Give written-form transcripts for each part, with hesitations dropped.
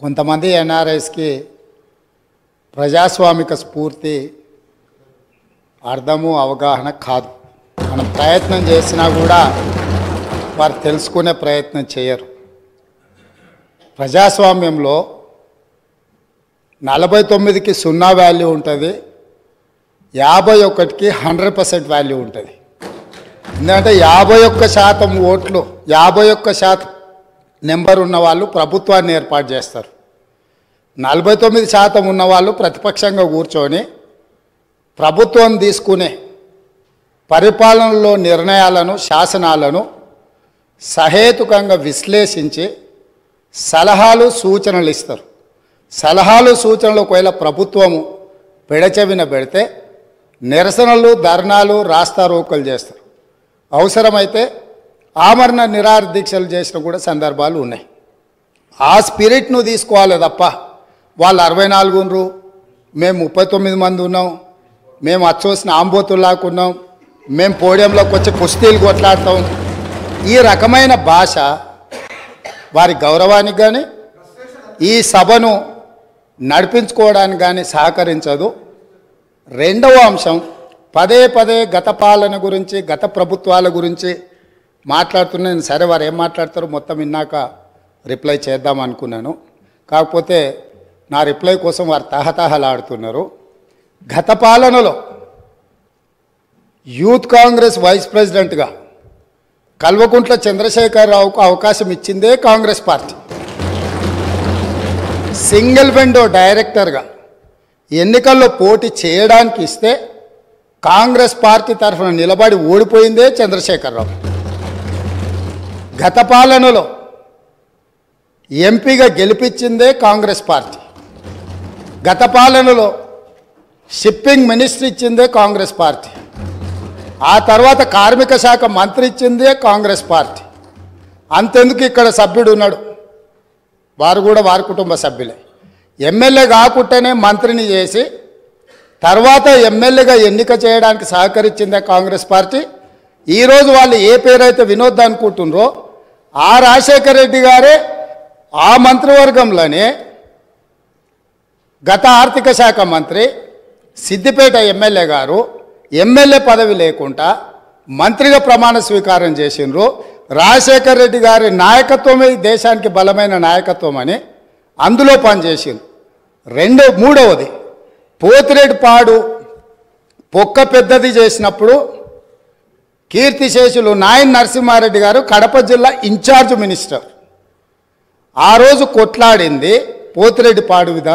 కొంతమంది ఎన్ఆర్ఐస్కి ప్రజాస్వామిక స్ఫూర్తి అర్థము అవగాహన కాదు. మనం ప్రయత్నం చేసినా కూడా వారు తెలుసుకునే ప్రయత్నం చేయరు. ప్రజాస్వామ్యంలో 49కి 0 వాల్యూ ఉంటుంది, 51కి 100% వాల్యూ ఉంటుంది. ఎందుకంటే 51% ఓట్లు 51% నెంబర్ ఉన్న వాళ్ళు ప్రభుత్వాన్ని ఏర్పాటు చేస్తారు. 49% ఉన్న వాళ్ళు ప్రతిపక్షంగా కూర్చొని ప్రభుత్వం తీసుకునే పరిపాలనలో నిర్ణయాలను శాసనాలను సహేతుకంగా విశ్లేషించి సలహాలు సూచనలు ఇస్తారు. సలహాలు సూచనలు ఒకవేళ ప్రభుత్వము పెడచెవిన పెడితే నిరసనలు ధర్నాలు రాస్తారోకలు చేస్తారు. అవసరమైతే ఆమరణ నిరాహార దీక్షలు చేసిన కూడా సందర్భాలు ఉన్నాయి. ఆ స్పిరిట్ను తీసుకోవాలి తప్ప వాళ్ళు 64 ఉన్నారు, మేము 39 మంది ఉన్నాం, మేము అచ్చోసిన ఆంబోతుల్లాకున్నాం, మేము పోడియంలోకి వచ్చి కుస్తీలు కొట్లాడతాం, ఈ రకమైన భాష వారి గౌరవానికి కానీ ఈ సభను నడిపించుకోవడానికి కానీ సహకరించదు. రెండవ అంశం, పదే పదే గత పాలన గురించి గత ప్రభుత్వాల గురించి మాట్లాడుతున్నాను. సరే, వారు ఏం మాట్లాడతారో మొత్తం విన్నాక రిప్లై చేద్దాం అనుకున్నాను. కాకపోతే నా రిప్లై కోసం వారు తహతహలాడుతున్నారు. గత పాలనలో యూత్ కాంగ్రెస్ వైస్ ప్రెసిడెంట్గా కల్వకుంట్ల చంద్రశేఖరరావుకు అవకాశం ఇచ్చిందే కాంగ్రెస్ పార్టీ. సింగిల్ విండో డైరెక్టర్గా ఎన్నికల్లో పోటీ చేయడానికి ఇస్తే కాంగ్రెస్ పార్టీ తరఫున నిలబడి ఓడిపోయిందే చంద్రశేఖరరావు. గత పాలనలో ఎంపీగా గెలిపించిందే కాంగ్రెస్ పార్టీ. గత పాలనలో షిప్పింగ్ మినిస్టర్ ఇచ్చిందే కాంగ్రెస్ పార్టీ. ఆ తర్వాత కార్మిక శాఖ మంత్రి ఇచ్చిందే కాంగ్రెస్ పార్టీ. అంతెందుకు ఇక్కడ సభ్యుడు ఉన్నాడు, వారు కూడా వారి కుటుంబ సభ్యులే. ఎమ్మెల్యే కాకుండానే మంత్రిని చేసి తర్వాత ఎమ్మెల్యేగా ఎన్నిక చేయడానికి సహకరించిందే కాంగ్రెస్ పార్టీ. ఈరోజు వాళ్ళు ఏ పేరైతే వినోద్ అనుకుంటున్నారో ఆ రాజశేఖర రెడ్డి గారే ఆ మంత్రివర్గంలోనే గత ఆర్థిక శాఖ మంత్రి, సిద్దిపేట ఎమ్మెల్యే గారు ఎమ్మెల్యే పదవి లేకుండా మంత్రిగా ప్రమాణ స్వీకారం చేసిండ్రు. రాజశేఖర రెడ్డి గారి నాయకత్వమే దేశానికి బలమైన నాయకత్వం అని అందులో పనిచేసిండ్రు. మూడవది, పోతిరెడ్డిపాడు పొక్క పెద్దది చేసినప్పుడు కీర్తిశేషులు నాయన్ నరసింహారెడ్డి గారు కడప జిల్లా ఇన్ఛార్జ్ మినిస్టర్. ఆ రోజు కొట్లాడింది పోతిరెడ్డిపాడు మీద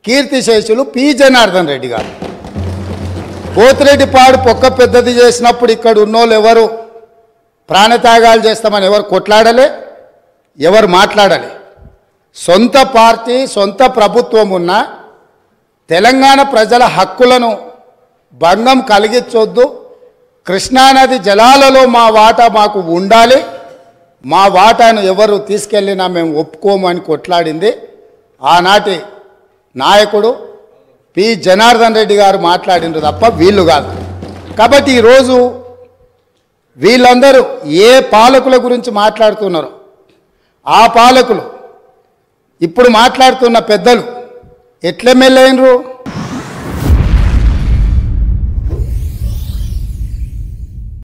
కీర్తిశేషులు పి జనార్దన్ రెడ్డి గారు. పోతిరెడ్డిపాడు పొక్క పెద్దది చేసినప్పుడు ఇక్కడ ఉన్నోళ్ళు ఎవరు ప్రాణత్యాగాలు చేస్తామని ఎవరు కొట్లాడలే, ఎవరు మాట్లాడలే. సొంత పార్టీ సొంత ప్రభుత్వం ఉన్న తెలంగాణ ప్రజల హక్కులను భంగం కలిగించొద్దు, కృష్ణానది జలాలలో మా వాటా మాకు ఉండాలి, మా వాటాను ఎవరు తీసుకెళ్ళినా మేము ఒప్పుకోము అని కొట్లాడింది ఆనాటి నాయకుడు పి జనార్దన్ రెడ్డి గారు మాట్లాడినారు తప్ప వీళ్ళు కాదు. కాబట్టి ఈరోజు వీళ్ళందరూ ఏ పాలకుల గురించి మాట్లాడుతున్నారు, ఆ పాలకులు ఇప్పుడు మాట్లాడుతున్న పెద్దలు ఎట్లెమ్మెల్యే అయినరు?